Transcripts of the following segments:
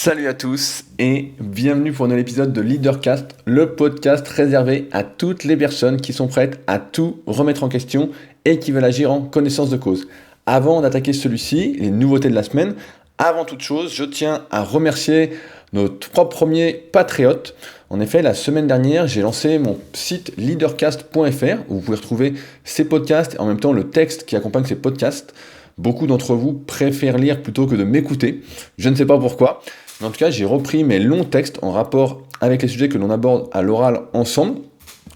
Salut à tous et bienvenue pour un nouvel épisode de Leadercast, le podcast réservé à toutes les personnes qui sont prêtes à tout remettre en question et qui veulent agir en connaissance de cause. Avant d'attaquer celui-ci, les nouveautés de la semaine, avant toute chose, je tiens à remercier nos 3 premiers patriotes. En effet, la semaine dernière, j'ai lancé mon site leadercast.fr où vous pouvez retrouver ces podcasts et en même temps le texte qui accompagne ces podcasts. Beaucoup d'entre vous préfèrent lire plutôt que de m'écouter. Je ne sais pas pourquoi. Mais en tout cas, j'ai repris mes longs textes en rapport avec les sujets que l'on aborde à l'oral ensemble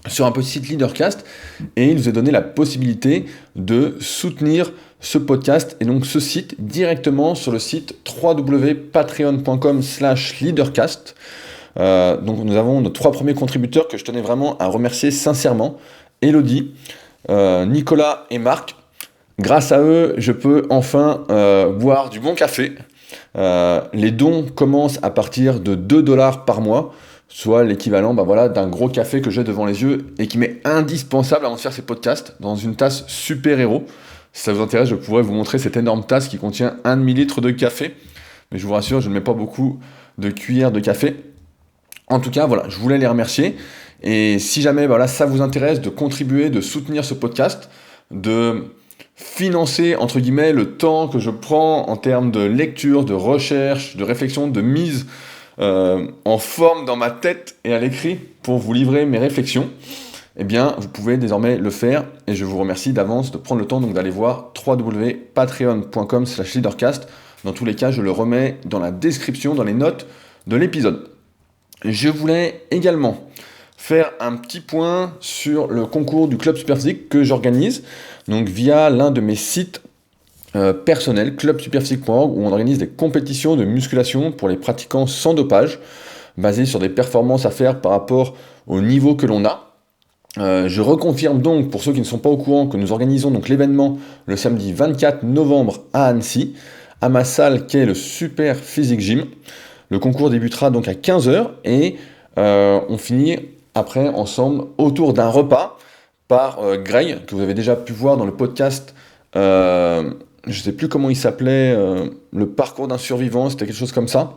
sur un petit site Leadercast et il nous a donné la possibilité de soutenir ce podcast et donc ce site directement sur le site www.patreon.com/leadercast. Donc nous avons nos 3 premiers contributeurs que je tenais vraiment à remercier sincèrement. Elodie, Nicolas et Marc. Grâce à eux, je peux enfin boire du bon café. Les dons commencent à partir de 2$ par mois, soit l'équivalent d'un gros café que j'ai devant les yeux et qui m'est indispensable avant de faire ces podcasts dans une tasse super-héros. Si ça vous intéresse, je pourrais vous montrer cette énorme tasse qui contient 1 demi-litre de café. Mais je vous rassure, je ne mets pas beaucoup de cuillères de café. En tout cas, voilà, je voulais les remercier. Et si jamais ça vous intéresse de contribuer, de soutenir ce podcast, de financer, entre guillemets, le temps que je prends en termes de lecture, de recherche, de réflexion, de mise en forme dans ma tête et à l'écrit pour vous livrer mes réflexions, eh bien, vous pouvez désormais le faire et je vous remercie d'avance de prendre le temps donc d'aller voir www.patreon.com/leadercast. Dans tous les cas, je le remets dans la description, dans les notes de l'épisode. Je voulais également faire un petit point sur le concours du Club Superphysique que j'organise, donc via l'un de mes sites personnels, clubsuperphysique.org, où on organise des compétitions de musculation pour les pratiquants sans dopage, basées sur des performances à faire par rapport au niveau que l'on a. Je reconfirme donc, pour ceux qui ne sont pas au courant, que nous organisons donc l'événement le samedi 24 novembre à Annecy, à ma salle qui est le Super Physique Gym. Le concours débutera donc à 15h et on finit après ensemble autour d'un repas par Greg, que vous avez déjà pu voir dans le podcast, je ne sais plus comment il s'appelait, le parcours d'un survivant, c'était quelque chose comme ça,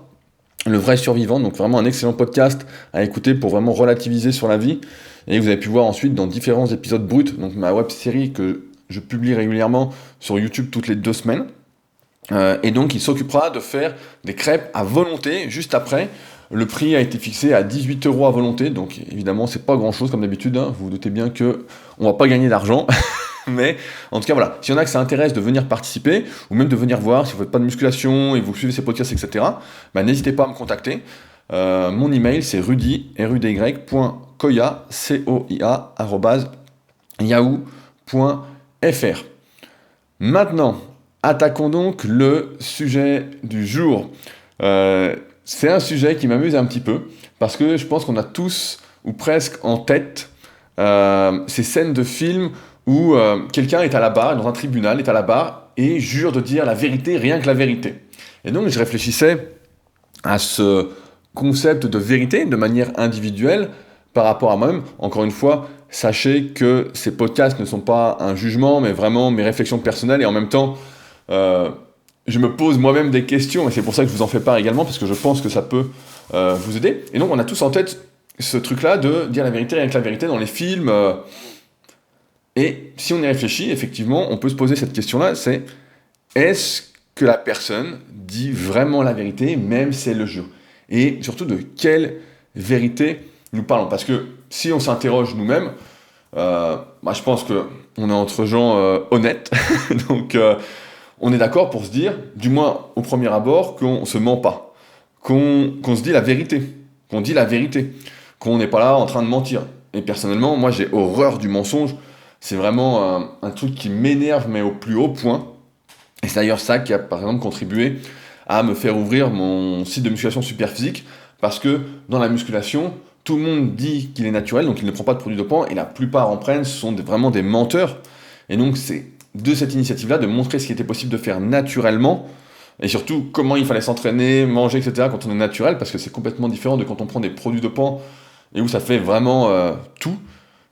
le vrai survivant, donc vraiment un excellent podcast à écouter pour vraiment relativiser sur la vie, et vous avez pu voir ensuite dans différents épisodes bruts, donc ma web-série que je publie régulièrement sur YouTube toutes les 2 semaines, et donc il s'occupera de faire des crêpes à volonté juste après. Le prix a été fixé à 18€ à volonté, donc évidemment c'est pas grand chose comme d'habitude, hein. Vous vous doutez bien que on va pas gagner d'argent, mais en tout cas voilà, s'il y en a que ça intéresse de venir participer, ou même de venir voir, si vous faites pas de musculation et vous suivez ces podcasts, etc., n'hésitez pas à me contacter. Mon email c'est rudy.koya, @yahoo.fr. Maintenant, attaquons donc le sujet du jour. C'est un sujet qui m'amuse un petit peu, parce que je pense qu'on a tous, ou presque en tête, ces scènes de films où quelqu'un est à la barre, dans un tribunal, est à la barre, et jure de dire la vérité, rien que la vérité. Et donc je réfléchissais à ce concept de vérité de manière individuelle par rapport à moi-même. Encore une fois, sachez que ces podcasts ne sont pas un jugement, mais vraiment mes réflexions personnelles, et en même temps, je me pose moi-même des questions, et c'est pour ça que je vous en fais part également, parce que je pense que ça peut vous aider. Et donc on a tous en tête ce truc-là de dire la vérité, rien que la vérité dans les films. Et si on y réfléchit, effectivement, on peut se poser cette question-là, c'est est-ce que la personne dit vraiment la vérité, même si elle le jure? Et surtout, de quelle vérité nous parlons? Parce que si on s'interroge nous-mêmes, je pense qu'on est entre gens honnêtes, donc on est d'accord pour se dire, du moins au premier abord, qu'on se ment pas, qu'on se dit la vérité, qu'on dit la vérité, qu'on n'est pas là en train de mentir. Et personnellement, moi j'ai horreur du mensonge, c'est vraiment un truc qui m'énerve, mais au plus haut point. Et c'est d'ailleurs ça qui a par exemple contribué à me faire ouvrir mon site de musculation Superphysique, parce que dans la musculation, tout le monde dit qu'il est naturel, donc il ne prend pas de produits dopants, et la plupart en prennent, ce sont vraiment des menteurs. Et donc c'est de cette initiative-là, de montrer ce qui était possible de faire naturellement, et surtout comment il fallait s'entraîner, manger, etc. quand on est naturel, parce que c'est complètement différent de quand on prend des produits dopants, et où ça fait vraiment tout.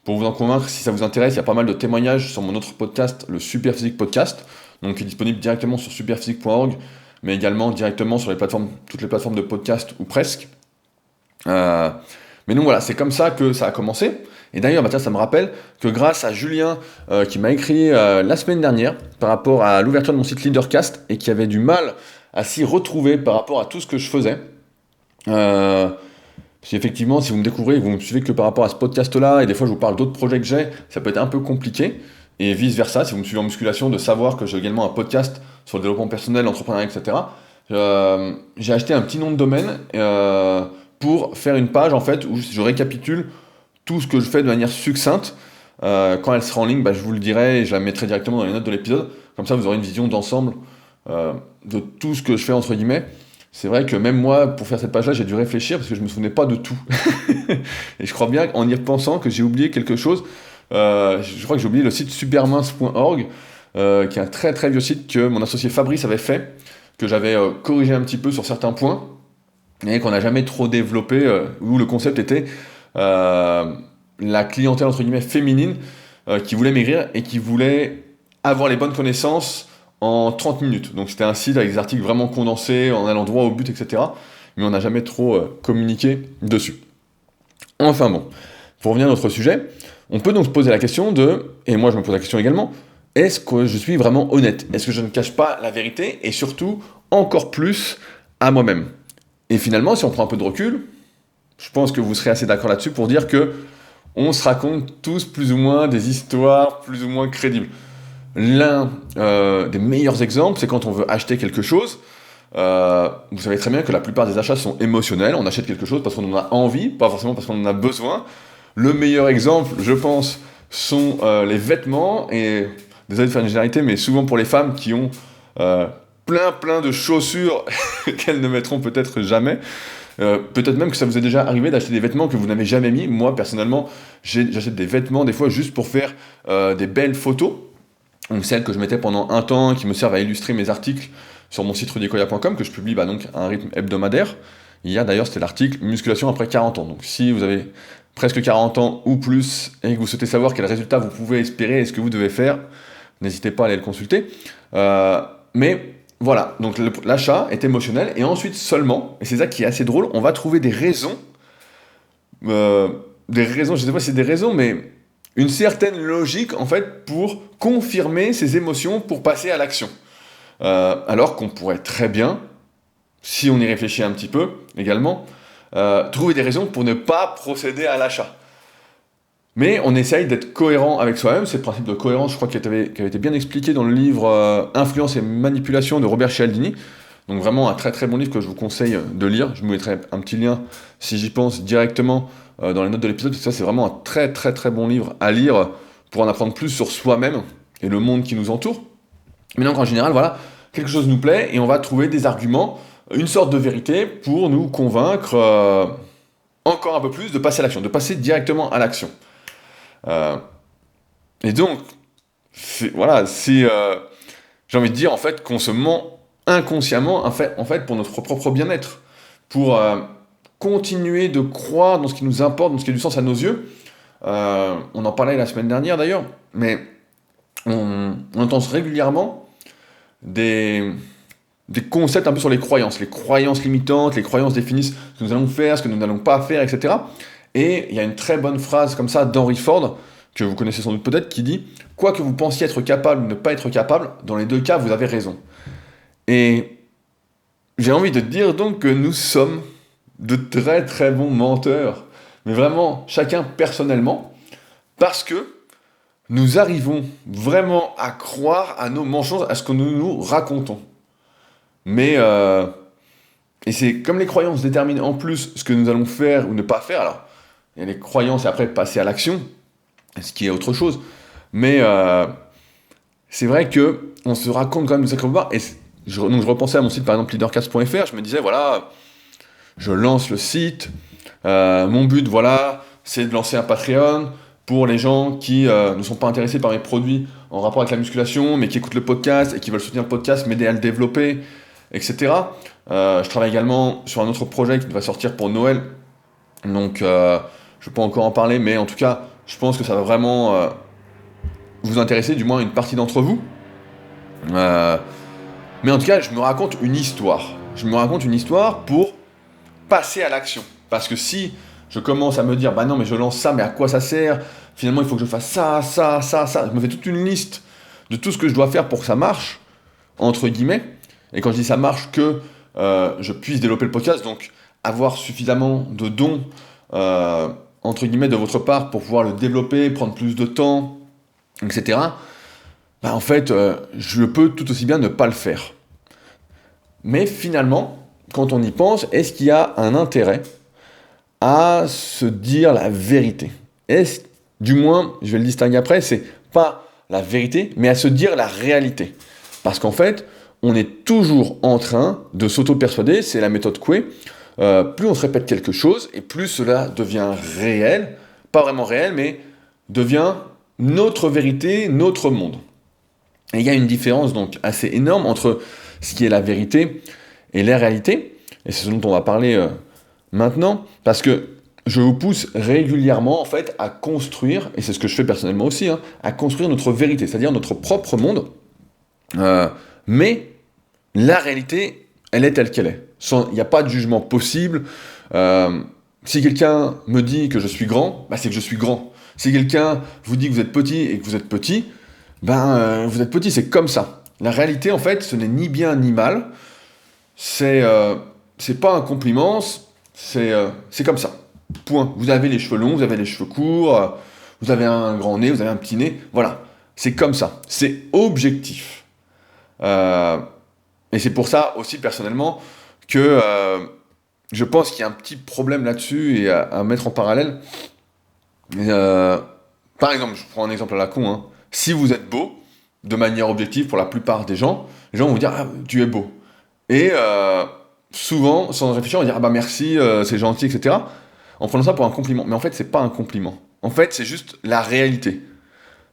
Pour vous en convaincre, si ça vous intéresse, il y a pas mal de témoignages sur mon autre podcast, le Super Physique Podcast, donc qui est disponible directement sur superphysique.org, mais également directement sur toutes les plateformes de podcast ou presque. Mais donc voilà, c'est comme ça que ça a commencé. Et d'ailleurs, tiens, ça me rappelle que grâce à Julien qui m'a écrit la semaine dernière par rapport à l'ouverture de mon site Leadercast et qui avait du mal à s'y retrouver par rapport à tout ce que je faisais. Si effectivement, si vous me découvrez et que vous me suivez que par rapport à ce podcast-là, et des fois je vous parle d'autres projets que j'ai, ça peut être un peu compliqué. Et vice-versa, si vous me suivez en musculation, de savoir que j'ai également un podcast sur le développement personnel, l'entrepreneuriat, etc. J'ai acheté un petit nom de domaine pour faire une page en fait où je récapitule tout ce que je fais de manière succincte. Quand elle sera en ligne, je vous le dirai et je la mettrai directement dans les notes de l'épisode. Comme ça, vous aurez une vision d'ensemble de tout ce que je fais entre guillemets. C'est vrai que même moi, pour faire cette page-là, j'ai dû réfléchir parce que je me souvenais pas de tout. Et je crois bien en y repensant que j'ai oublié quelque chose. Je crois que j'ai oublié le site supermince.org, qui est un très très vieux site que mon associé Fabrice avait fait, que j'avais corrigé un petit peu sur certains points, et qu'on n'a jamais trop développé, où le concept était la clientèle entre guillemets féminine qui voulait maigrir et qui voulait avoir les bonnes connaissances en 30 minutes. Donc c'était un site avec des articles vraiment condensés, en allant droit au but, etc. Mais on n'a jamais trop communiqué dessus. Enfin bon, pour revenir à notre sujet, on peut donc se poser la question et moi je me pose la question également, est-ce que je suis vraiment honnête? Est-ce que je ne cache pas la vérité? Et surtout, encore plus, à moi-même. Et finalement, si on prend un peu de recul, je pense que vous serez assez d'accord là-dessus pour dire que on se raconte tous plus ou moins des histoires plus ou moins crédibles. L'un des meilleurs exemples, c'est quand on veut acheter quelque chose. Vous savez très bien que la plupart des achats sont émotionnels. On achète quelque chose parce qu'on en a envie, pas forcément parce qu'on en a besoin. Le meilleur exemple, je pense, sont les vêtements. Et désolé de faire une généralité, mais souvent pour les femmes qui ont plein de chaussures qu'elles ne mettront peut-être jamais. Peut-être même que ça vous est déjà arrivé d'acheter des vêtements que vous n'avez jamais mis. Moi, personnellement, j'achète des vêtements des fois juste pour faire des belles photos. Donc celles que je mettais pendant un temps, qui me servent à illustrer mes articles sur mon site rudicoya.com, que je publie donc à un rythme hebdomadaire. Hier d'ailleurs, c'était l'article Musculation après 40 ans. Donc si vous avez presque 40 ans ou plus, et que vous souhaitez savoir quel résultat vous pouvez espérer et ce que vous devez faire, n'hésitez pas à aller le consulter. Mais voilà, donc l'achat est émotionnel, et ensuite seulement, et c'est ça qui est assez drôle, on va trouver des raisons, je sais pas si c'est des raisons, mais une certaine logique en fait pour confirmer ces émotions, pour passer à l'action. Alors qu'on pourrait très bien, si on y réfléchit un petit peu également, trouver des raisons pour ne pas procéder à l'achat. Mais on essaye d'être cohérent avec soi-même, c'est le principe de cohérence, je crois, qui avait été bien expliqué dans le livre Influence et manipulation de Robert Cialdini. Donc vraiment un très très bon livre que je vous conseille de lire. Je vous mettrai un petit lien, si j'y pense, directement dans les notes de l'épisode, parce que ça c'est vraiment un très très très bon livre à lire pour en apprendre plus sur soi-même et le monde qui nous entoure. Mais donc en général, voilà, quelque chose nous plaît et on va trouver des arguments, une sorte de vérité pour nous convaincre encore un peu plus de passer à l'action, de passer directement à l'action. Et donc, voilà, c'est j'ai envie de dire en fait qu'on se ment inconsciemment en fait pour notre propre bien-être, pour continuer de croire dans ce qui nous importe, dans ce qui a du sens à nos yeux. On en parlait la semaine dernière d'ailleurs, mais on entend régulièrement des concepts un peu sur les croyances limitantes, les croyances définissent ce que nous allons faire, ce que nous n'allons pas faire, etc. Et il y a une très bonne phrase comme ça d'Henry Ford, que vous connaissez sans doute peut-être, qui dit « Quoi que vous pensiez être capable ou ne pas être capable, dans les deux cas, vous avez raison. » Et j'ai envie de dire donc que nous sommes de très très bons menteurs, mais vraiment chacun personnellement, parce que nous arrivons vraiment à croire à nos mensonges, à ce que nous nous racontons. Mais, et c'est comme les croyances déterminent en plus ce que nous allons faire ou ne pas faire, alors il y a les croyances et après passer à l'action, ce qui est autre chose, mais c'est vrai qu'on se raconte quand même de sacrés bobards, et donc je repensais à mon site par exemple leadercast.fr, je me disais voilà, je lance le site, mon but voilà, c'est de lancer un Patreon pour les gens qui ne sont pas intéressés par mes produits en rapport avec la musculation, mais qui écoutent le podcast et qui veulent soutenir le podcast, m'aider à le développer, etc. Je travaille également sur un autre projet qui va sortir pour Noël, donc je ne peux pas encore en parler, mais en tout cas, je pense que ça va vraiment vous intéresser, du moins une partie d'entre vous. Mais en tout cas, je me raconte une histoire. Je me raconte une histoire pour passer à l'action. Parce que si je commence à me dire, bah non, mais je lance ça, mais à quoi ça sert? Finalement, il faut que je fasse ça, ça, ça, ça. Je me fais toute une liste de tout ce que je dois faire pour que ça marche, entre guillemets. Et quand je dis ça marche, que je puisse développer le podcast, donc avoir suffisamment de dons, entre guillemets, de votre part pour pouvoir le développer, prendre plus de temps, etc. Bah en fait, je peux tout aussi bien ne pas le faire. Mais finalement, quand on y pense, est-ce qu'il y a un intérêt à se dire la vérité? Est-ce, du moins, je vais le distinguer après, c'est pas la vérité, mais à se dire la réalité. Parce qu'en fait, on est toujours en train de s'auto-persuader, c'est la méthode Coué. Plus on se répète quelque chose, et plus cela devient réel, pas vraiment réel, mais devient notre vérité, notre monde. Et il y a une différence donc assez énorme entre ce qui est la vérité et la réalité, et c'est ce dont on va parler maintenant, parce que je vous pousse régulièrement en fait à construire, et c'est ce que je fais personnellement aussi, à construire notre vérité, c'est-à-dire notre propre monde, mais la réalité, elle est telle qu'elle est. Il n'y a pas de jugement possible. Si quelqu'un me dit que je suis grand, bah c'est que je suis grand. Si quelqu'un vous dit que vous êtes petit et que vous êtes petit, vous êtes petit, c'est comme ça. La réalité, en fait, ce n'est ni bien ni mal. C'est pas un compliment, c'est comme ça. Point. Vous avez les cheveux longs, vous avez les cheveux courts, vous avez un grand nez, vous avez un petit nez. Voilà. C'est comme ça. C'est objectif. Et c'est pour ça aussi, personnellement, que je pense qu'il y a un petit problème là-dessus et à mettre en parallèle. Par exemple, je prends un exemple à la con, hein. Si vous êtes beau, de manière objective pour la plupart des gens vont vous dire « Ah, tu es beau ». Et souvent, sans réfléchir, on va dire « Ah bah merci, c'est gentil, etc. » en prenant ça pour un compliment. Mais en fait, c'est pas un compliment. En fait, c'est juste la réalité.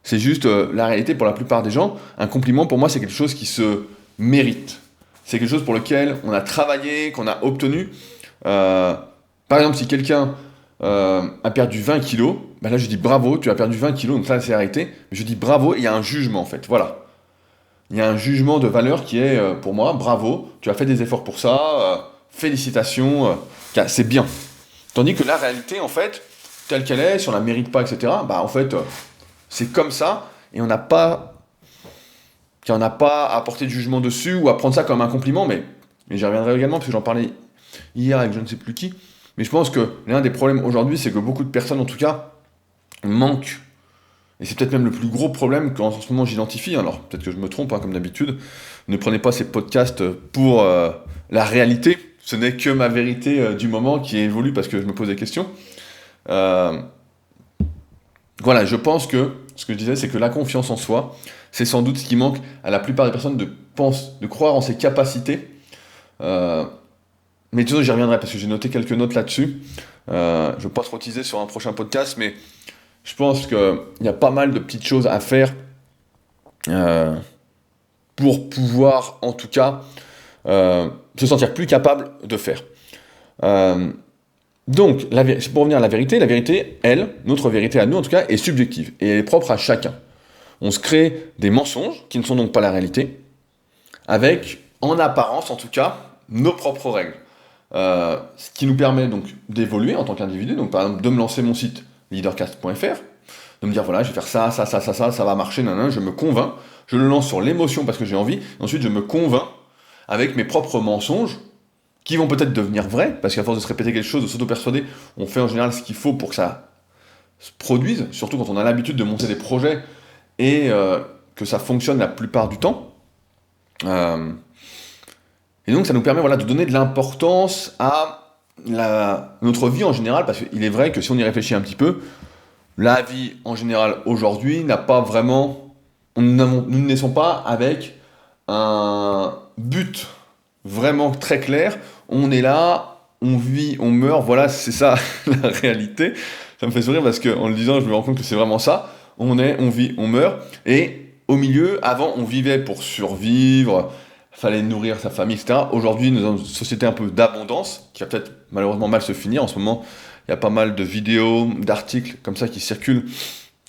C'est juste la réalité pour la plupart des gens. Un compliment, pour moi, c'est quelque chose qui se mérite. C'est quelque chose pour lequel on a travaillé, qu'on a obtenu. Par exemple, si quelqu'un a perdu 20 kilos, ben là je dis bravo, tu as perdu 20 kilos, donc ça c'est arrêté. Mais je dis bravo, il y a un jugement en fait, voilà. Il y a un jugement de valeur qui est pour moi, bravo, tu as fait des efforts pour ça, félicitations, c'est bien. Tandis que la réalité en fait, telle qu'elle est, si on la mérite pas, etc., bah en fait, c'est comme ça, et on n'a pas à porter de jugement dessus, ou à prendre ça comme un compliment, mais j'y reviendrai également, parce que j'en parlais hier avec je ne sais plus qui. Mais je pense que l'un des problèmes aujourd'hui, c'est que beaucoup de personnes, en tout cas, manquent, et c'est peut-être même le plus gros problème qu'en ce moment j'identifie, alors peut-être que je me trompe, comme d'habitude, ne prenez pas ces podcasts pour la réalité, ce n'est que ma vérité du moment qui évolue parce que je me pose des questions. Voilà, je pense que, ce que je disais, c'est que la confiance en soi, c'est sans doute ce qui manque à la plupart des personnes de croire en ses capacités. Mais disons, j'y reviendrai parce que j'ai noté quelques notes là-dessus. Je ne vais pas trop teaser sur un prochain podcast, mais je pense qu'il y a pas mal de petites choses à faire pour pouvoir, en tout cas, se sentir plus capable de faire. Donc, pour revenir à la vérité, elle, notre vérité à nous en tout cas, est subjective et elle est propre à chacun. On se crée des mensonges qui ne sont donc pas la réalité, avec, en apparence en tout cas, nos propres règles. Ce qui nous permet donc d'évoluer en tant qu'individu, donc par exemple de me lancer mon site leadercast.fr, de me dire voilà, je vais faire ça, ça va marcher, je me convainc, je le lance sur l'émotion parce que j'ai envie, et ensuite je me convainc avec mes propres mensonges, qui vont peut-être devenir vrais, parce qu'à force de se répéter quelque chose, de s'auto-persuader, on fait en général ce qu'il faut pour que ça se produise, surtout quand on a l'habitude de monter des projets et que ça fonctionne la plupart du temps. Et donc ça nous permet de donner de l'importance à notre vie en général, parce qu'il est vrai que si on y réfléchit un petit peu, la vie en général aujourd'hui n'a pas vraiment... Nous ne naissons pas avec un but vraiment très clair. On est là, on vit, on meurt, voilà, c'est ça la réalité. Ça me fait sourire parce qu'en le disant, je me rends compte que c'est vraiment ça. On vit, on meurt. Et au milieu, avant, on vivait pour survivre, fallait nourrir sa famille, etc. Aujourd'hui, nous avons une société un peu d'abondance, qui va peut-être malheureusement mal se finir. En ce moment, il y a pas mal de vidéos, d'articles comme ça qui circulent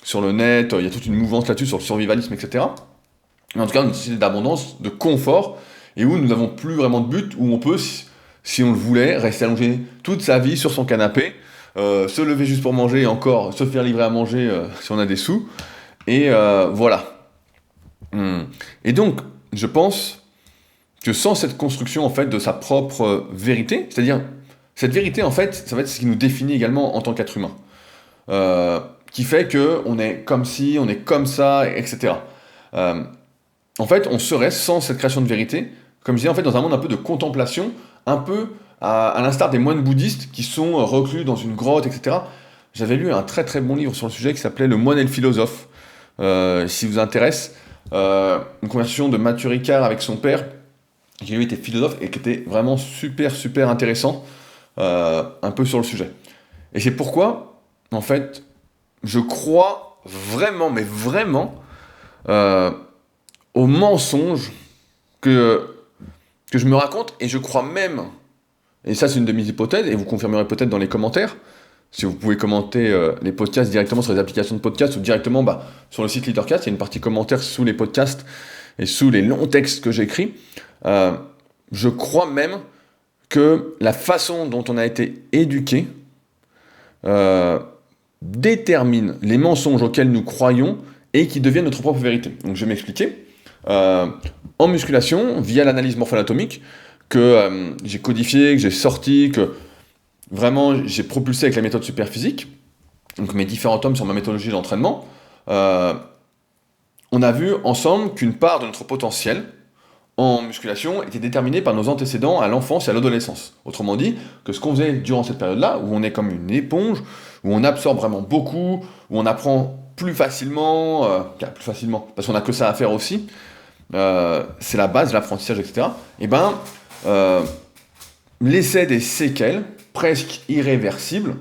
sur le net. Il y a toute une mouvance là-dessus sur le survivalisme, etc. Mais en tout cas, une société d'abondance, de confort. et où nous n'avons plus vraiment de but, où on peut, si on le voulait, rester allongé toute sa vie sur son canapé, se lever juste pour manger et encore se faire livrer à manger si on a des sous, et voilà. Et donc, je pense que sans cette construction en fait de sa propre vérité, c'est-à-dire cette vérité en fait, ça va être ce qui nous définit également en tant qu'être humain, qui fait que on est comme ci, on est comme ça, etc. En fait, on serait sans cette création de vérité, comme je disais, en fait, dans un monde un peu de contemplation, un peu à l'instar des moines bouddhistes qui sont reclus dans une grotte, etc. J'avais lu un très très bon livre sur le sujet qui s'appelait Le moine et le philosophe, si vous intéresse, une conversation de Mathieu Ricard avec son père, qui lui était philosophe et qui était vraiment super super intéressant, un peu sur le sujet. Et c'est pourquoi, en fait, je crois vraiment, mais vraiment, aux mensonges que je me raconte, et je crois même, et ça c'est une de mes hypothèses, et vous confirmerez peut-être dans les commentaires, si vous pouvez commenter les podcasts directement sur les applications de podcast ou directement sur le site Leadercast, il y a une partie commentaires sous les podcasts et sous les longs textes que j'écris. Je crois même que la façon dont on a été éduqué détermine les mensonges auxquels nous croyons et qui deviennent notre propre vérité. Donc je vais m'expliquer. En musculation, via l'analyse morpho-anatomique, que j'ai codifié, que j'ai sorti, que vraiment j'ai propulsé avec la méthode Superphysique, donc mes différents tomes sur ma méthodologie d'entraînement, on a vu ensemble qu'une part de notre potentiel en musculation était déterminée par nos antécédents à l'enfance et à l'adolescence. Autrement dit, que ce qu'on faisait durant cette période-là, où on est comme une éponge, où on absorbe vraiment beaucoup, où on apprend plus facilement, parce qu'on n'a que ça à faire aussi, c'est la base de l'apprentissage, etc. Et laissait des séquelles presque irréversibles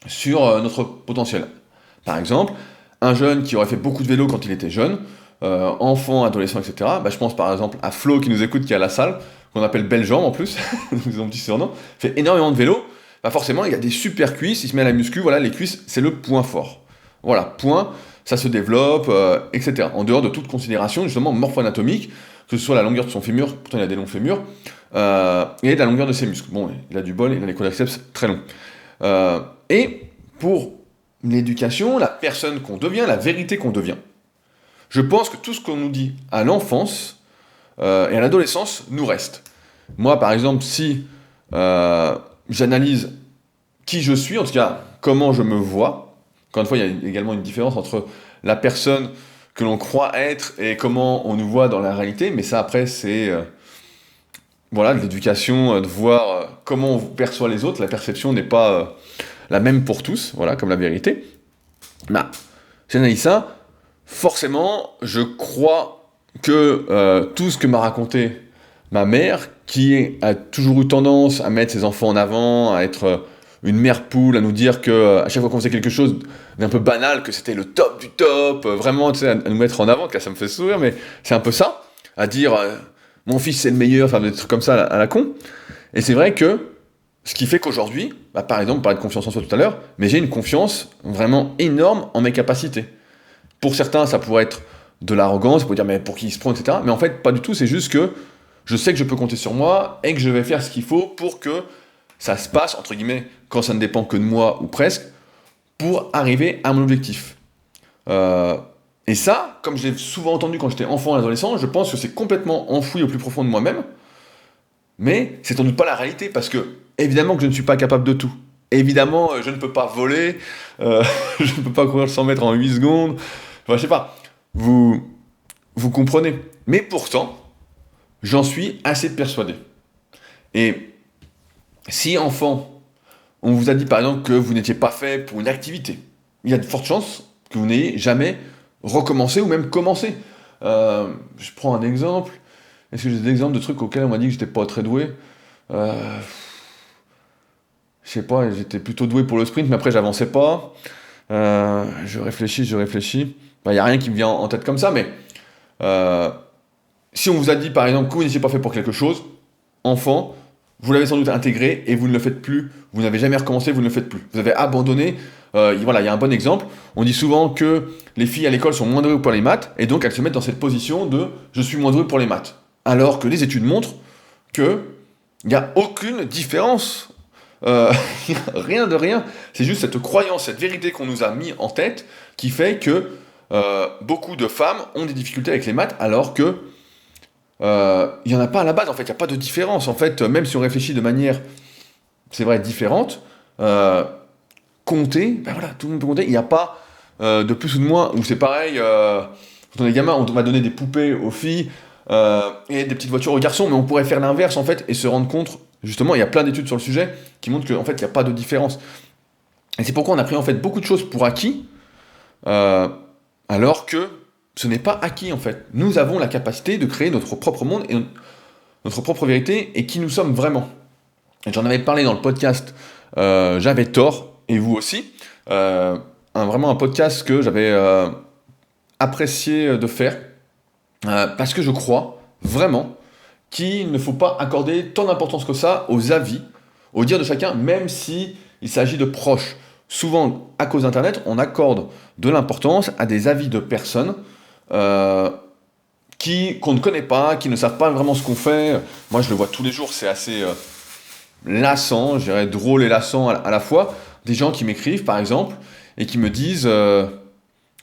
sur notre potentiel. Par exemple, un jeune qui aurait fait beaucoup de vélo quand il était jeune, enfant, adolescent, etc. Je pense par exemple à Flo qui nous écoute, qui est à la salle, qu'on appelle Belle-Jambe en plus, ils ont un petit surnom, fait énormément de vélo, forcément il a des super cuisses, il se met à la muscu, voilà, les cuisses c'est le point fort. Voilà, point, ça se développe, etc. En dehors de toute considération justement morpho-anatomique, que ce soit la longueur de son fémur, pourtant il a des longs fémurs, et la longueur de ses muscles. Bon, il a du bol, il a les quadriceps très longs. Et pour l'éducation, la personne qu'on devient, la vérité qu'on devient, je pense que tout ce qu'on nous dit à l'enfance et à l'adolescence nous reste. Moi, par exemple, si j'analyse qui je suis, en tout cas, comment je me vois, encore une fois, il y a également une différence entre la personne que l'on croit être et comment on nous voit dans la réalité, mais ça, après, c'est de l'éducation, de voir comment on perçoit les autres. La perception n'est pas la même pour tous, voilà, comme la vérité. J'analyse ça. Forcément, je crois que tout ce que m'a raconté ma mère, qui a toujours eu tendance à mettre ses enfants en avant, à être une mère poule, à nous dire que à chaque fois qu'on faisait quelque chose d'un peu banal, que c'était le top du top, vraiment, tu sais, à nous mettre en avant, que là ça me fait sourire, mais c'est un peu ça, à dire mon fils c'est le meilleur, enfin des trucs comme ça à la con. Et c'est vrai que ce qui fait qu'aujourd'hui, par exemple, on parlait de confiance en soi tout à l'heure, mais j'ai une confiance vraiment énorme en mes capacités. Pour certains, ça pourrait être de l'arrogance, pour dire mais pour qui il se prend, etc. Mais en fait, pas du tout, c'est juste que je sais que je peux compter sur moi et que je vais faire ce qu'il faut pour que ça se passe, entre guillemets, quand ça ne dépend que de moi ou presque, pour arriver à mon objectif. Et ça, comme je l'ai souvent entendu quand j'étais enfant et adolescent, je pense que c'est complètement enfoui au plus profond de moi-même, mais c'est sans doute pas la réalité, parce que, évidemment que je ne suis pas capable de tout. Évidemment, je ne peux pas voler, je ne peux pas courir 100 mètres en 8 secondes, enfin, je sais pas, vous comprenez. Mais pourtant, j'en suis assez persuadé. Et si enfant, on vous a dit par exemple que vous n'étiez pas fait pour une activité, il y a de fortes chances que vous n'ayez jamais recommencé ou même commencé. Je prends un exemple. Est-ce que j'ai des exemples de trucs auxquels on m'a dit que j'étais pas très doué ? Je sais pas, j'étais plutôt doué pour le sprint, mais après j'avançais pas. Je réfléchis. Il n'y a rien qui me vient en tête comme ça, mais si on vous a dit par exemple que vous n'étiez pas fait pour quelque chose, enfant, vous l'avez sans doute intégré et vous ne le faites plus. Vous n'avez jamais recommencé, vous ne le faites plus. Vous avez abandonné. Voilà, il y a un bon exemple. On dit souvent que les filles à l'école sont moins douées pour les maths, et donc elles se mettent dans cette position de « je suis moins douée pour les maths ». alors que les études montrent qu'il n'y a aucune différence. Rien de rien. C'est juste cette croyance, cette vérité qu'on nous a mis en tête qui fait que beaucoup de femmes ont des difficultés avec les maths alors que il n'y en a pas à la base, en fait, il n'y a pas de différence. En fait, même si on réfléchit de manière, c'est vrai, différente, compter, ben voilà, tout le monde peut compter, il n'y a pas de plus ou de moins, ou c'est pareil, quand on est gamin, on va donner des poupées aux filles et des petites voitures aux garçons, mais on pourrait faire l'inverse, en fait, et se rendre compte, justement, il y a plein d'études sur le sujet qui montrent qu'en fait, il n'y a pas de différence. Et c'est pourquoi on a pris, en fait, beaucoup de choses pour acquis, alors que ce n'est pas acquis, en fait. Nous avons la capacité de créer notre propre monde et notre propre vérité, et qui nous sommes vraiment. Et j'en avais parlé dans le podcast J'avais tort, et vous aussi. Vraiment un podcast que j'avais apprécié de faire, parce que je crois vraiment qu'il ne faut pas accorder tant d'importance que ça aux avis, aux dires de chacun, même si il s'agit de proches. Souvent, à cause d'Internet, on accorde de l'importance à des avis de personnes qu'on ne connaît pas, qui ne savent pas vraiment ce qu'on fait. Moi, je le vois tous les jours, c'est assez lassant, je dirais drôle et lassant à la fois. Des gens qui m'écrivent, par exemple, et qui me disent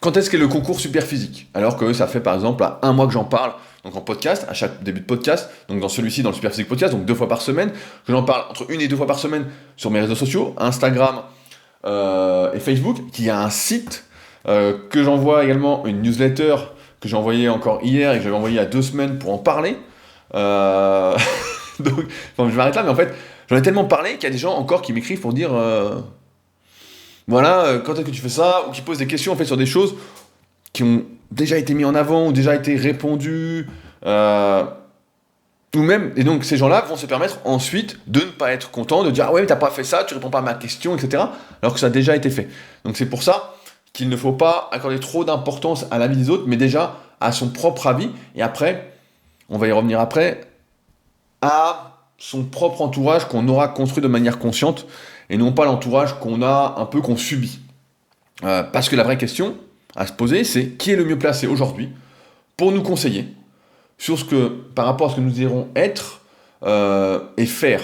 quand est-ce qu'est le concours Superphysique, alors que ça fait, par exemple, à 1 mois que j'en parle, donc en podcast, à chaque début de podcast, donc dans celui-ci, dans le Superphysique Podcast, donc 2 fois par semaine, que j'en parle entre 1 et 2 fois par semaine sur mes réseaux sociaux, Instagram et Facebook, qui a un site, que j'envoie également une newsletter que j'ai envoyée encore hier et que j'avais envoyée il y a 2 semaines pour en parler. Donc, enfin, je m'arrête là, mais en fait, j'en ai tellement parlé qu'il y a des gens encore qui m'écrivent pour dire voilà, quand est-ce que tu fais ça, ou qui posent des questions en fait sur des choses qui ont déjà été mises en avant ou déjà été répondues, ou même, et donc ces gens-là vont se permettre ensuite de ne pas être contents, de dire ah ouais mais t'as pas fait ça, tu réponds pas à ma question, etc. Alors que ça a déjà été fait. Donc c'est pour ça qu'il ne faut pas accorder trop d'importance à l'avis des autres, mais déjà à son propre avis, et après, on va y revenir après, à son propre entourage qu'on aura construit de manière consciente, et non pas l'entourage qu'on a un peu, qu'on subit. Parce que la vraie question à se poser, c'est qui est le mieux placé aujourd'hui pour nous conseiller sur ce que, par rapport à ce que nous irons être et faire.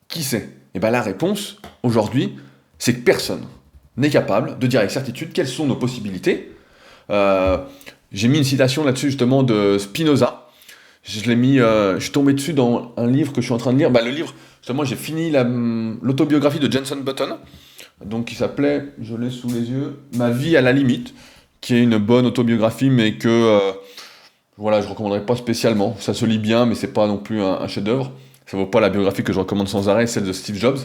Qui c'est ? Et bien la réponse, aujourd'hui, c'est que personne n'est capable de dire avec certitude quelles sont nos possibilités. J'ai mis une citation là-dessus justement de Spinoza. Je l'ai mis, je suis tombé dessus dans un livre que je suis en train de lire. Le livre, justement, j'ai fini l'autobiographie de Jenson Button, donc qui s'appelait, je l'ai sous les yeux, Ma vie à la limite, qui est une bonne autobiographie, mais que voilà, je recommanderais pas spécialement. Ça se lit bien, mais c'est pas non plus un chef-d'œuvre. Ça vaut pas la biographie que je recommande sans arrêt, celle de Steve Jobs.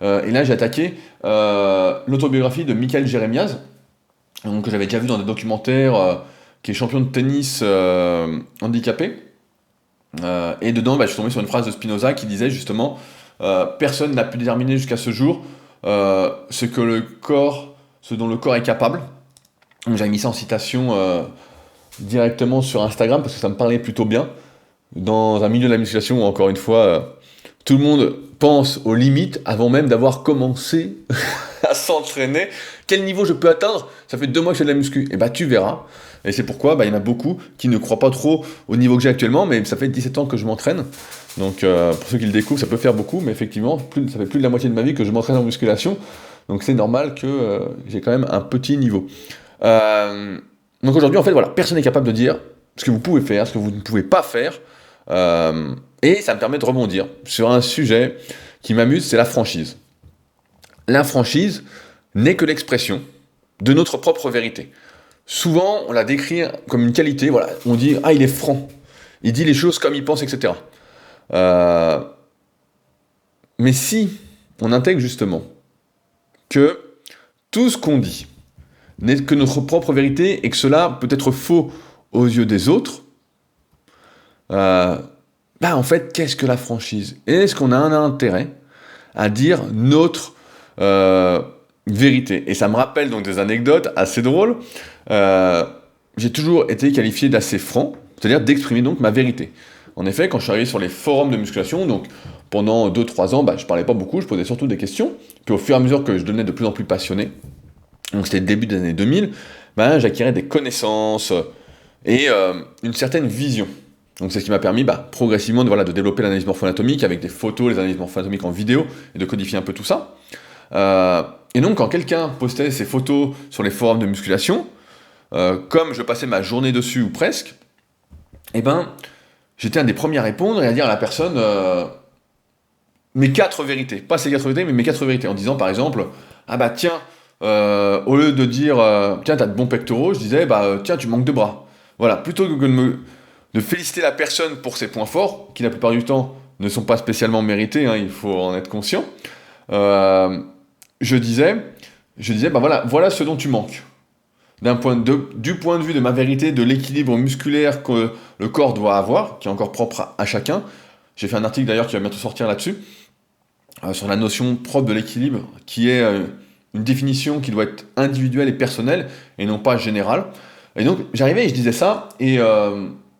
Et là, j'ai attaqué l'autobiographie de Michael Jeremias, donc, que j'avais déjà vu dans des documentaires, qui est champion de tennis handicapé. Et dedans, je suis tombé sur une phrase de Spinoza qui disait justement personne n'a pu déterminer jusqu'à ce jour ce dont le corps est capable. Donc j'avais mis ça en citation directement sur Instagram parce que ça me parlait plutôt bien. Dans un milieu de la musculation où, encore une fois, tout le monde pense aux limites avant même d'avoir commencé à s'entraîner. Quel niveau je peux atteindre ? Ça fait 2 mois que je fais de la muscu. Et tu verras. Et c'est pourquoi il y en a beaucoup qui ne croient pas trop au niveau que j'ai actuellement, mais ça fait 17 ans que je m'entraîne. Donc pour ceux qui le découvrent, ça peut faire beaucoup, mais effectivement, ça fait plus de la moitié de ma vie que je m'entraîne en musculation. Donc c'est normal que j'ai quand même un petit niveau. Donc aujourd'hui, en fait, voilà, personne n'est capable de dire ce que vous pouvez faire, ce que vous ne pouvez pas faire. Et ça me permet de rebondir sur un sujet qui m'amuse, c'est la franchise. La franchise n'est que l'expression de notre propre vérité. Souvent, on la décrit comme une qualité, voilà, on dit « Ah, il est franc, il dit les choses comme il pense, etc. » Mais si on intègre justement que tout ce qu'on dit n'est que notre propre vérité et que cela peut être faux aux yeux des autres, en fait, qu'est-ce que la franchise ? Est-ce qu'on a un intérêt à dire notre vérité ? Et ça me rappelle donc des anecdotes assez drôles. J'ai toujours été qualifié d'assez franc, c'est-à-dire d'exprimer donc ma vérité. En effet, quand je suis arrivé sur les forums de musculation, donc pendant 2-3 ans, je parlais pas beaucoup, je posais surtout des questions. Puis au fur et à mesure que je devenais de plus en plus passionné, donc c'était le début des années 2000, j'acquirais des connaissances et une certaine vision. Donc c'est ce qui m'a permis progressivement de développer l'analyse morpho-anatomique avec des photos, les analyses morpho-anatomiques en vidéo, et de codifier un peu tout ça. Et donc quand quelqu'un postait ses photos sur les forums de musculation, comme je passais ma journée dessus ou presque, j'étais un des premiers à répondre et à dire à la personne mes 4 vérités. Pas ces 4 vérités, mais mes 4 vérités. En disant par exemple, tiens, au lieu de dire tiens, t'as de bons pectoraux, je disais tiens, tu manques de bras. Voilà, plutôt que de féliciter la personne pour ses points forts, qui la plupart du temps ne sont pas spécialement mérités, il faut en être conscient, je disais voilà ce dont tu manques. Du point de vue de ma vérité, de l'équilibre musculaire que le corps doit avoir, qui est encore propre à chacun. J'ai fait un article d'ailleurs qui va bientôt sortir là-dessus, sur la notion propre de l'équilibre, qui est une définition qui doit être individuelle et personnelle, et non pas générale. Et donc j'arrivais et je disais ça, et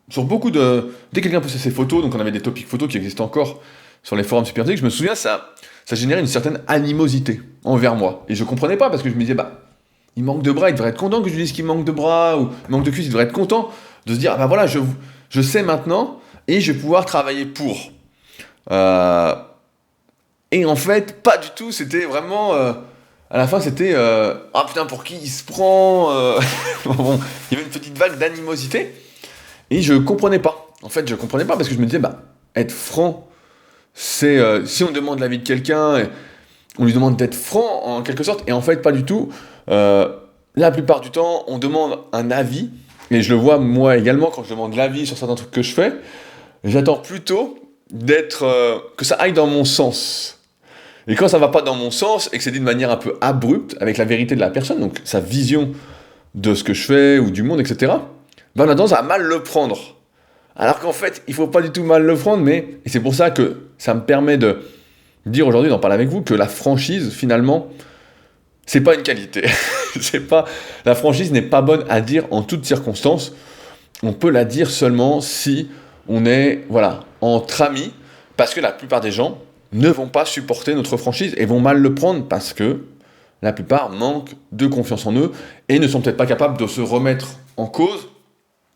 sur beaucoup de... Dès que quelqu'un postait ses photos, donc on avait des topics photos qui existent encore sur les forums Superphysique, je me souviens, ça générait une certaine animosité envers moi. Et je comprenais pas, parce que je me disais, il manque de bras, il devrait être content que je lui dise qu'il manque de bras, ou il manque de cuisses, il devrait être content de se dire, voilà, je sais maintenant, et je vais pouvoir travailler pour. Et en fait, pas du tout, c'était vraiment... à la fin, c'était putain, pour qui il se prend Bon, il y avait une petite vague d'animosité, et je comprenais pas. En fait, je comprenais pas, parce que je me disais, être franc, c'est... si on demande l'avis de quelqu'un, on lui demande d'être franc, en quelque sorte, et en fait, pas du tout. La plupart du temps, on demande un avis, et je le vois moi également quand je demande l'avis sur certains trucs que je fais, j'attends plutôt que ça aille dans mon sens. Et quand ça va pas dans mon sens, et que c'est dit de manière un peu abrupte, avec la vérité de la personne, donc sa vision de ce que je fais, ou du monde, etc., on a tendance à mal le prendre. Alors qu'en fait, il faut pas du tout mal le prendre, et c'est pour ça que ça me permet de dire aujourd'hui, d'en parler avec vous, que la franchise, finalement, c'est pas une qualité. La franchise n'est pas bonne à dire en toutes circonstances. On peut la dire seulement si on est entre amis, parce que la plupart des gens ne vont pas supporter notre franchise et vont mal le prendre parce que la plupart manquent de confiance en eux et ne sont peut-être pas capables de se remettre en cause.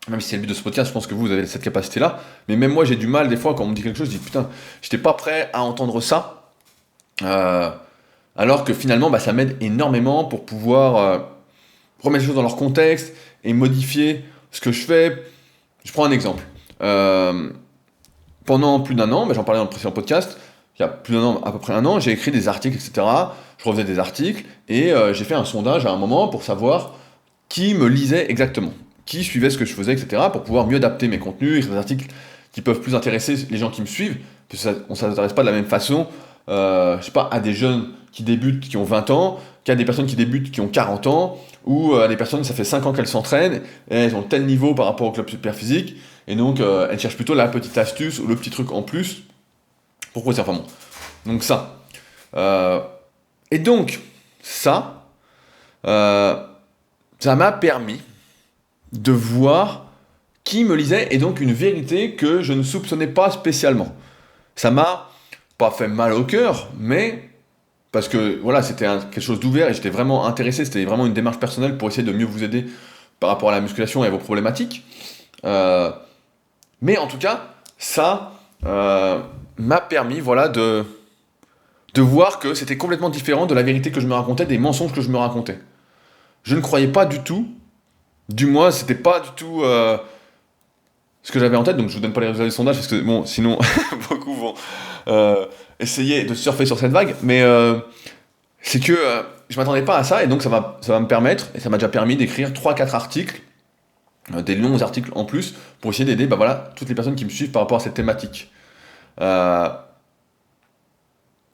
Même si c'est le but de ce podcast, je pense que vous avez cette capacité-là. Mais même moi, j'ai du mal des fois quand on me dit quelque chose, je dis putain, j'étais pas prêt à entendre ça. Alors que finalement, ça m'aide énormément pour pouvoir remettre les choses dans leur contexte et modifier ce que je fais. Je prends un exemple. Pendant plus d'1 an, j'en parlais dans le précédent podcast, il y a plus d'1 an, à peu près 1 an, j'ai écrit des articles, etc. Je refaisais des articles et j'ai fait un sondage à un moment pour savoir qui me lisait exactement, qui suivait ce que je faisais, etc. pour pouvoir mieux adapter mes contenus, écrire des articles qui peuvent plus intéresser les gens qui me suivent, parce qu'on ne s'intéresse pas de la même façon, à des jeunes qui débutent, qui ont 20 ans, qu'à des personnes qui débutent, qui ont 40 ans, ou à des personnes, ça fait 5 ans qu'elles s'entraînent, et elles ont tel niveau par rapport au club Superphysique, et donc elles cherchent plutôt la petite astuce, ou le petit truc en plus, pourquoi c'est enfin bon. Donc ça. Et donc, ça m'a permis de voir qui me lisait, et donc une vérité que je ne soupçonnais pas spécialement. Ça m'a pas fait mal au cœur, mais parce que c'était quelque chose d'ouvert et j'étais vraiment intéressé, c'était vraiment une démarche personnelle pour essayer de mieux vous aider par rapport à la musculation et à vos problématiques. Mais en tout cas, ça m'a permis de voir que c'était complètement différent de la vérité que je me racontais, des mensonges que je me racontais. Je ne croyais pas du tout, du moins c'était pas du tout ce que j'avais en tête, donc je vous donne pas les résultats du sondage parce que sinon beaucoup vont essayer de surfer sur cette vague, mais c'est que je m'attendais pas à ça, et donc ça va me permettre, et ça m'a déjà permis d'écrire 3-4 articles, des longs articles en plus, pour essayer d'aider toutes les personnes qui me suivent par rapport à cette thématique. Et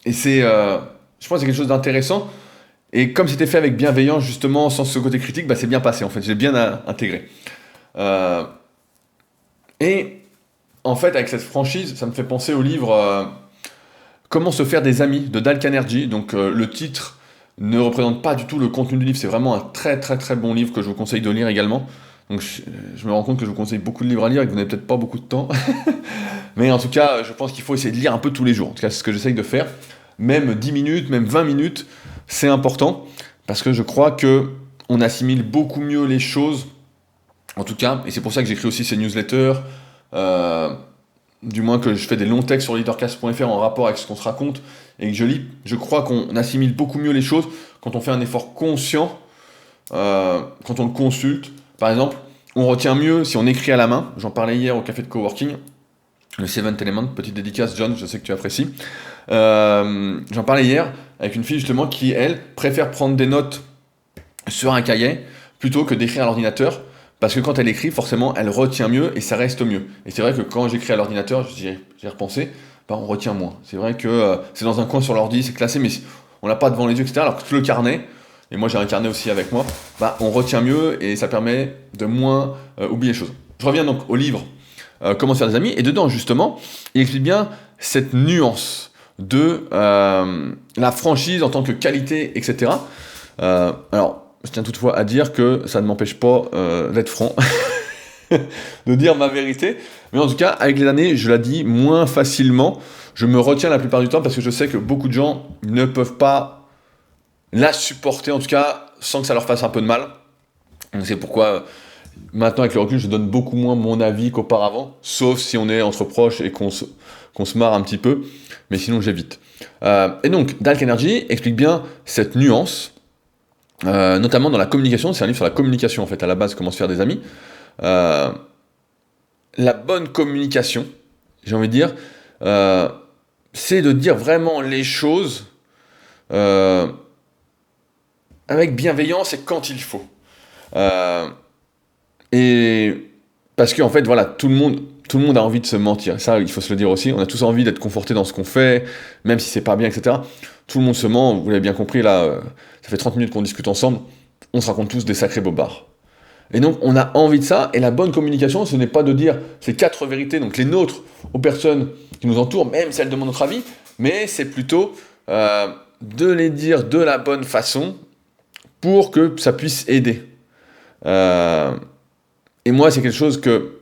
je pense que c'est quelque chose d'intéressant, et comme c'était fait avec bienveillance justement, sans ce côté critique, c'est bien passé en fait, j'ai bien intégré. Et en fait, avec cette franchise, ça me fait penser au livre Comment se faire des amis de Dale Carnegie. Donc le titre ne représente pas du tout le contenu du livre, c'est vraiment un très très très bon livre que je vous conseille de lire également. Donc je me rends compte que je vous conseille beaucoup de livres à lire et que vous n'avez peut-être pas beaucoup de temps. Mais en tout cas, je pense qu'il faut essayer de lire un peu tous les jours. En tout cas, c'est ce que j'essaye de faire. Même 10 minutes, même 20 minutes, c'est important. Parce que je crois qu'on assimile beaucoup mieux les choses. En tout cas, et c'est pour ça que j'écris aussi ces newsletters, du moins que je fais des longs textes sur leadercast.fr en rapport avec ce qu'on se raconte et que je lis, je crois qu'on assimile beaucoup mieux les choses quand on fait un effort conscient, quand on le consulte. Par exemple, on retient mieux si on écrit à la main. J'en parlais hier au café de coworking, le Seventh Element, petite dédicace John, je sais que tu apprécies. J'en parlais hier avec une fille justement qui, elle, préfère prendre des notes sur un cahier plutôt que d'écrire à l'ordinateur, parce que quand elle écrit, forcément, elle retient mieux et ça reste mieux. Et c'est vrai que quand j'écris à l'ordinateur, j'ai repensé, bah, on retient moins. C'est vrai que c'est dans un coin sur l'ordi, c'est classé, mais on l'a pas devant les yeux, etc. Alors que le carnet, et moi j'ai un carnet aussi avec moi, bah, on retient mieux et ça permet de moins oublier les choses. Je reviens donc au livre Comment se faire des amis, et dedans justement, il explique bien cette nuance de la franchise en tant que qualité, etc. Alors, je tiens toutefois à dire que ça ne m'empêche pas d'être franc, de dire ma vérité, mais en tout cas, avec les années, je la dis moins facilement. Je me retiens la plupart du temps parce que je sais que beaucoup de gens ne peuvent pas la supporter, en tout cas, sans que ça leur fasse un peu de mal. Donc c'est pourquoi, maintenant, avec le recul, je donne beaucoup moins mon avis qu'auparavant, sauf si on est entre proches et qu'on se marre un petit peu, mais sinon, j'évite. Et donc, Dalk Energy explique bien cette nuance, notamment dans la communication. C'est un livre sur la communication en fait, à la base, comment se faire des amis. La bonne communication, j'ai envie de dire, c'est de dire vraiment les choses avec bienveillance et quand il faut. Et parce qu'en fait, voilà, tout le monde a envie de se mentir. Ça, il faut se le dire aussi. On a tous envie d'être conforté dans ce qu'on fait, même si c'est pas bien, etc. Tout le monde se ment, vous l'avez bien compris, là, ça fait 30 minutes qu'on discute ensemble, on se raconte tous des sacrés bobards. Et donc, on a envie de ça, et la bonne communication, ce n'est pas de dire ces 4 vérités, donc les nôtres, aux personnes qui nous entourent, même si elles demandent notre avis, mais c'est plutôt de les dire de la bonne façon pour que ça puisse aider. Et moi, c'est quelque chose que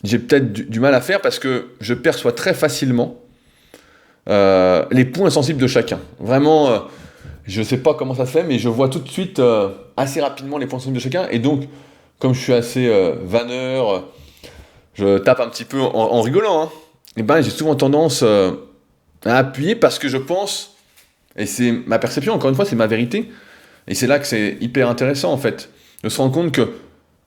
j'ai peut-être du mal à faire parce que je perçois très facilement les points sensibles de chacun. Vraiment, je ne sais pas comment ça se fait, mais je vois tout de suite assez rapidement les points sensibles de chacun. Et donc, comme je suis assez vanneur, je tape un petit peu en rigolant, hein, et ben, j'ai souvent tendance à appuyer parce que je pense, et c'est ma perception, encore une fois, c'est ma vérité, et c'est là que c'est hyper intéressant en fait, de se rendre compte que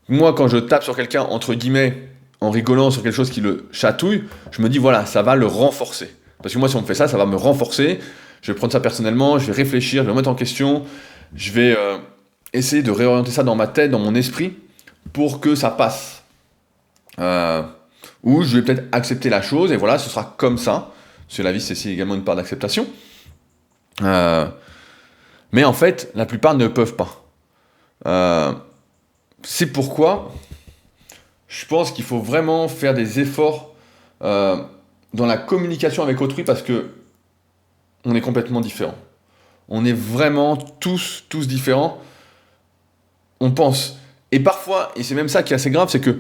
moi, quand je tape sur quelqu'un, entre guillemets, en rigolant sur quelque chose qui le chatouille, je me dis voilà, ça va le renforcer. Parce que moi, si on me fait ça, ça va me renforcer. Je vais prendre ça personnellement, je vais réfléchir, je vais me mettre en question, je vais essayer de réorienter ça dans ma tête, dans mon esprit, pour que ça passe. Ou je vais peut-être accepter la chose, et voilà, ce sera comme ça. Parce que la vie, c'est également une part d'acceptation. Mais en fait, la plupart ne peuvent pas. C'est pourquoi je pense qu'il faut vraiment faire des efforts dans la communication avec autrui parce que on est complètement différents. On est vraiment tous différents. On pense. Et parfois, et c'est même ça qui est assez grave, c'est que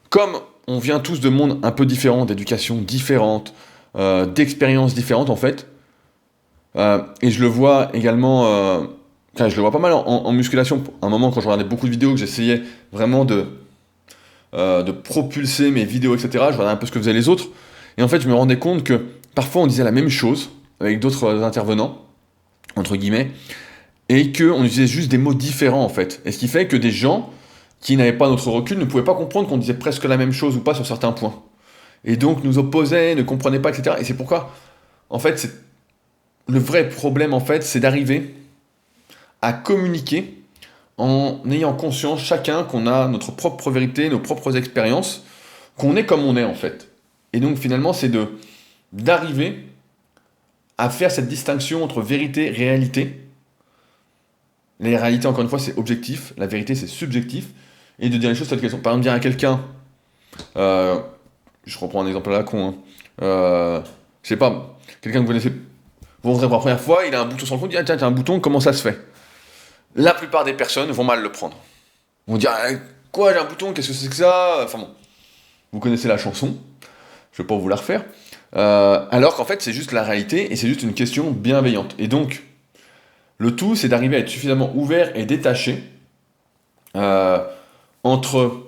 comme on vient tous de mondes un peu différents, d'éducation différente, d'expériences différentes en fait, et je le vois également, enfin, je le vois pas mal en musculation. À un moment, quand je regardais beaucoup de vidéos, que j'essayais vraiment de propulser mes vidéos, etc., je regardais un peu ce que faisaient les autres, et en fait, je me rendais compte que parfois on disait la même chose avec d'autres intervenants, entre guillemets, et qu'on utilisait juste des mots différents en fait. Et ce qui fait que des gens qui n'avaient pas notre recul ne pouvaient pas comprendre qu'on disait presque la même chose ou pas sur certains points. Et donc nous opposaient, ne comprenaient pas, etc. Et c'est pourquoi, en fait, le vrai problème, en fait, c'est d'arriver à communiquer en ayant conscience chacun qu'on a notre propre vérité, nos propres expériences, qu'on est comme on est en fait. Et donc finalement, c'est d'arriver à faire cette distinction entre vérité et réalité. La réalité, encore une fois, c'est objectif, la vérité, c'est subjectif, et de dire les choses telles qu'elles sont. Par exemple, dire à quelqu'un, je reprends un exemple à la con, je sais pas, quelqu'un que vous connaissez, vous rencontrez pour la première fois, il a un bouton sur le compte, il dit ah, tiens, t'as un bouton, comment ça se fait? La plupart des personnes vont mal le prendre. Ils vont dire quoi, j'ai un bouton, qu'est-ce que c'est que ça? Enfin bon, vous connaissez la chanson, je vais pas vous la refaire. Alors qu'en fait, c'est juste la réalité et c'est juste une question bienveillante. Et donc, le tout, c'est d'arriver à être suffisamment ouvert et détaché entre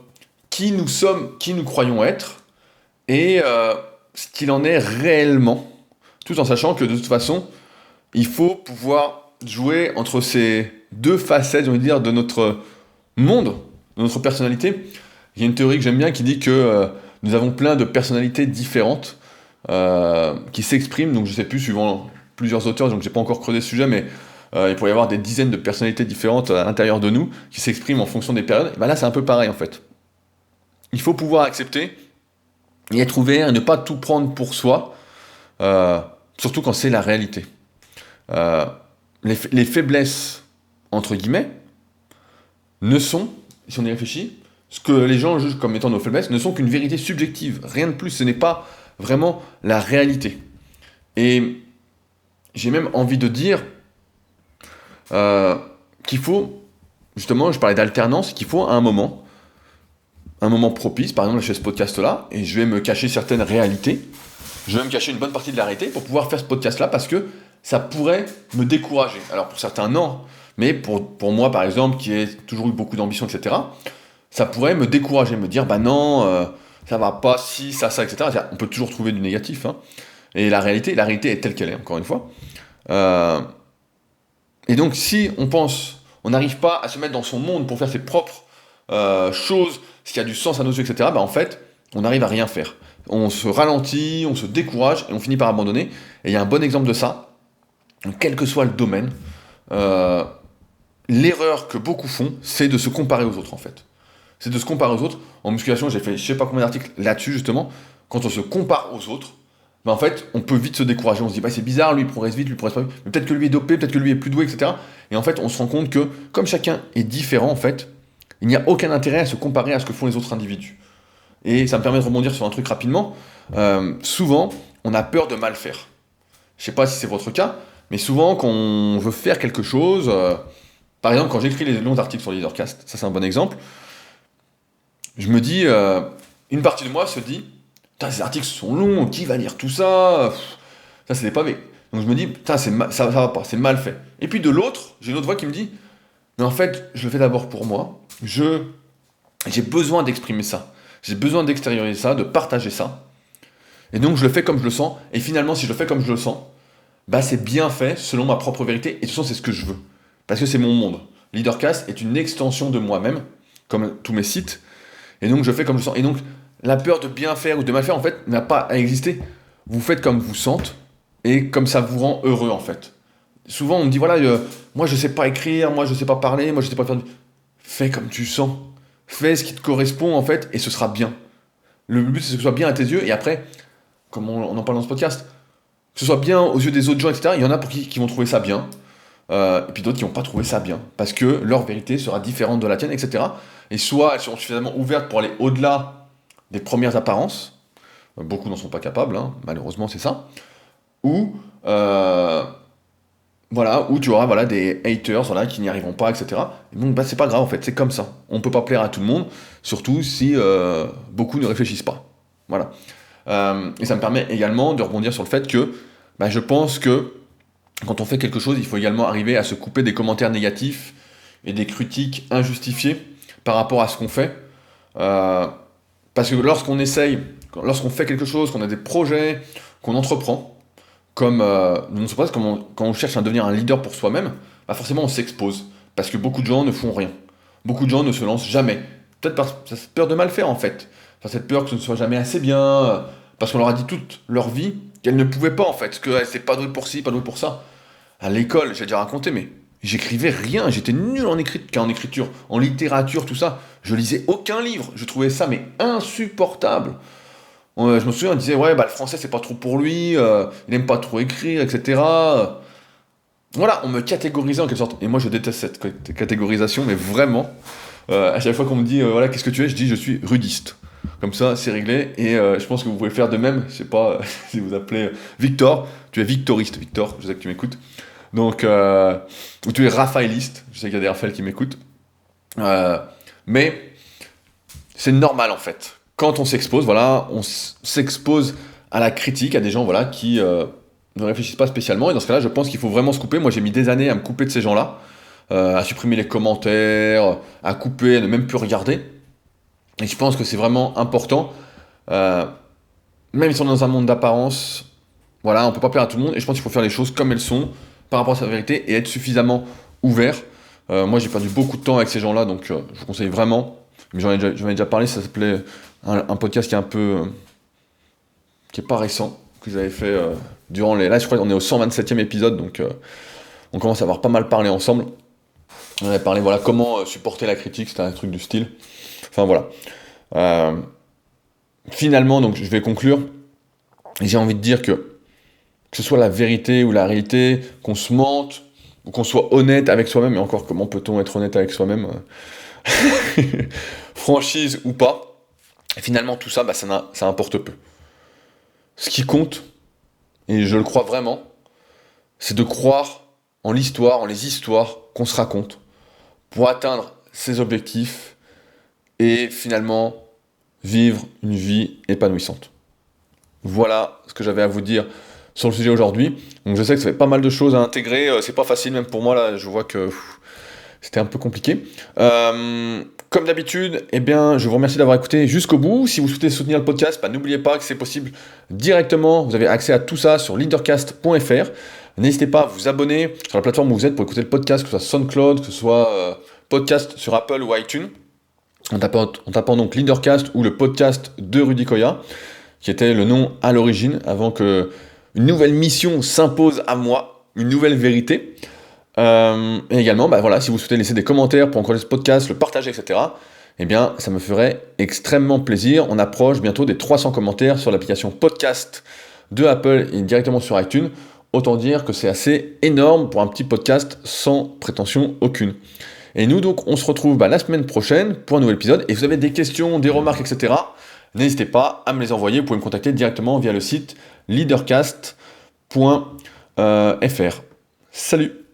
qui nous sommes, qui nous croyons être, et ce qu'il en est réellement, tout en sachant que de toute façon, il faut pouvoir jouer entre ces deux facettes, j'ai envie de dire, de notre monde, de notre personnalité. Il y a une théorie que j'aime bien qui dit que nous avons plein de personnalités différentes qui s'expriment, donc je sais plus, suivant plusieurs auteurs, donc j'ai pas encore creusé ce sujet, mais il pourrait y avoir des dizaines de personnalités différentes à l'intérieur de nous qui s'expriment en fonction des périodes. Et ben là, c'est un peu pareil en fait. Il faut pouvoir accepter et être ouvert et ne pas tout prendre pour soi, euh, surtout quand c'est la réalité. Euh, les faiblesses, entre guillemets, ne sont, si on y réfléchit, ce que les gens jugent comme étant nos faiblesses, ne sont qu'une vérité subjective, rien de plus, ce n'est pas vraiment la réalité. Et j'ai même envie de dire qu'il faut, justement, je parlais d'alternance, qu'il faut à un moment propice, par exemple, je fais ce podcast-là, et je vais me cacher certaines réalités, je vais me cacher une bonne partie de la réalité pour pouvoir faire ce podcast-là, parce que ça pourrait me décourager. Alors pour certains, non, mais pour moi, par exemple, qui ai toujours eu beaucoup d'ambition, etc., ça pourrait me décourager, me dire, bah non, ça va pas, si, ça, etc. On peut toujours trouver du négatif, hein. Et la réalité est telle qu'elle est, encore une fois. Euh, et donc, si on pense, on n'arrive pas à se mettre dans son monde pour faire ses propres choses, ce qui a du sens à nos yeux, etc., bah en fait, on n'arrive à rien faire. On se ralentit, on se décourage, et on finit par abandonner. Et il y a un bon exemple de ça, quel que soit le domaine, euh, l'erreur que beaucoup font, c'est de se comparer aux autres, en fait. C'est de se comparer aux autres. En musculation, j'ai fait je sais pas combien d'articles là-dessus, justement. Quand on se compare aux autres, ben en fait, on peut vite se décourager. On se dit, bah, c'est bizarre, lui il progresse vite, lui il progresse pas vite. Mais peut-être que lui est dopé, peut-être que lui est plus doué, etc. Et en fait, on se rend compte que, comme chacun est différent, en fait, il n'y a aucun intérêt à se comparer à ce que font les autres individus. Et ça me permet de rebondir sur un truc rapidement. Souvent, on a peur de mal faire. Je sais pas si c'est votre cas, mais souvent, quand on veut faire quelque chose, par exemple, quand j'écris les longs articles sur Leadercast, ça c'est un bon exemple, je me dis, une partie de moi se dit, putain, ces articles sont longs, qui va lire tout ça? Ça, c'est des pavés. Donc je me dis, putain, ça va pas, c'est mal fait. Et puis de l'autre, j'ai une autre voix qui me dit, mais en fait, je le fais d'abord pour moi, j'ai besoin d'exprimer ça, j'ai besoin d'extérioriser ça, de partager ça, et donc je le fais comme je le sens, et finalement, si je le fais comme je le sens, bah c'est bien fait selon ma propre vérité, et de toute façon, c'est ce que je veux. Parce que c'est mon monde. Leadercast est une extension de moi-même, comme tous mes sites, et donc je fais comme je sens. Et donc la peur de bien faire ou de mal faire, en fait, n'a pas à exister. Vous faites comme vous sentez, et comme ça vous rend heureux, en fait. Souvent, on me dit, voilà, moi je sais pas écrire, moi je sais pas parler, moi je sais pas faire... Fais comme tu sens. Fais ce qui te correspond, en fait, et ce sera bien. Le but, c'est que ce soit bien à tes yeux, et après, comme on en parle dans ce podcast, que ce soit bien aux yeux des autres gens, etc., il y en a pour qui vont trouver ça bien, et puis d'autres qui vont pas trouver ça bien, parce que leur vérité sera différente de la tienne, etc. Et soit elles seront suffisamment ouvertes pour aller au-delà des premières apparences, beaucoup n'en sont pas capables, hein, malheureusement c'est ça, ou voilà, où tu auras voilà, des haters voilà, qui n'y arriveront pas, etc. Et donc bah, c'est pas grave en fait, c'est comme ça. On peut pas plaire à tout le monde, surtout si beaucoup ne réfléchissent pas. Voilà. Et ça me permet également de rebondir sur le fait que bah, je pense que quand on fait quelque chose, il faut également arriver à se couper des commentaires négatifs et des critiques injustifiées par rapport à ce qu'on fait. Parce que lorsqu'on fait quelque chose, qu'on a des projets, qu'on entreprend, comme quand on cherche à devenir un leader pour soi-même, bah forcément on s'expose. Parce que beaucoup de gens ne font rien. Beaucoup de gens ne se lancent jamais. Peut-être par cette peur de mal faire en fait. Enfin, cette peur que ce ne soit jamais assez bien. Parce qu'on leur a dit toute leur vie qu'elles ne pouvaient pas en fait. Que c'est pas doué pour ci, pas doué pour ça. À l'école, j'ai déjà raconté, mais j'écrivais rien. J'étais nul en écriture, en littérature, tout ça. Je lisais aucun livre. Je trouvais ça mais insupportable. Je me souviens, on disait, ouais, bah, le français, c'est pas trop pour lui, il aime pas trop écrire, etc. Voilà, on me catégorisait en quelque sorte. Et moi, je déteste cette catégorisation, mais vraiment. À chaque fois qu'on me dit, voilà, qu'est-ce que tu es, je dis, je suis rudiste. Comme ça, c'est réglé. Et je pense que vous pouvez faire de même. Je sais pas si vous appelez Victor. Tu es victoriste, Victor. Je sais que tu m'écoutes. Donc, ou tu es raphaéliste. Je sais qu'il y a des Raphaël qui m'écoutent. Mais c'est normal en fait. Quand on s'expose, voilà, on s'expose à la critique, à des gens voilà, qui ne réfléchissent pas spécialement. Et dans ce cas-là, je pense qu'il faut vraiment se couper. Moi, j'ai mis des années à me couper de ces gens-là, à supprimer les commentaires, à couper, à ne même plus regarder. Et je pense que c'est vraiment important. même si on est dans un monde d'apparence, voilà, on peut pas plaire à tout le monde, et je pense qu'il faut faire les choses comme elles sont, par rapport à sa vérité, et être suffisamment ouvert. Moi, j'ai perdu beaucoup de temps avec ces gens-là, donc je vous conseille vraiment. Mais j'en ai déjà parlé, ça s'appelait un podcast qui est un peu... qui est pas récent, que j'avais fait durant les... Là, je crois qu'on est au 127e épisode, donc on commence à avoir pas mal parlé ensemble. On avait parlé, voilà, comment supporter la critique, c'était un truc du style. Enfin, voilà. Finalement, donc, je vais conclure. J'ai envie de dire que ce soit la vérité ou la réalité, qu'on se mente, ou qu'on soit honnête avec soi-même, et encore, comment peut-on être honnête avec soi-même franchise ou pas, finalement, tout ça, bah, ça importe peu. Ce qui compte, et je le crois vraiment, c'est de croire en l'histoire, en les histoires qu'on se raconte pour atteindre ses objectifs et finalement vivre une vie épanouissante. Voilà ce que j'avais à vous dire sur le sujet aujourd'hui. Donc je sais que ça fait pas mal de choses à intégrer, c'est pas facile même pour moi là, je vois que c'était un peu compliqué. Comme d'habitude, eh bien, je vous remercie d'avoir écouté jusqu'au bout. Si vous souhaitez soutenir le podcast, bah, n'oubliez pas que c'est possible directement. Vous avez accès à tout ça sur leadercast.fr. N'hésitez pas à vous abonner sur la plateforme où vous êtes pour écouter le podcast, que ce soit SoundCloud, que ce soit podcast sur Apple ou iTunes. En tapant donc Leadercast ou le podcast de Rudy Koya, qui était le nom à l'origine, avant que une nouvelle mission s'impose à moi, une nouvelle vérité. Et également, bah voilà, si vous souhaitez laisser des commentaires pour encourager ce podcast, le partager, etc., eh bien, ça me ferait extrêmement plaisir. On approche bientôt des 300 commentaires sur l'application podcast de Apple et directement sur iTunes. Autant dire que c'est assez énorme pour un petit podcast sans prétention aucune. Et nous, donc, on se retrouve la semaine prochaine pour un nouvel épisode. Et si vous avez des questions, des remarques, etc., n'hésitez pas à me les envoyer. Vous pouvez me contacter directement via le site leadercast.fr. Salut!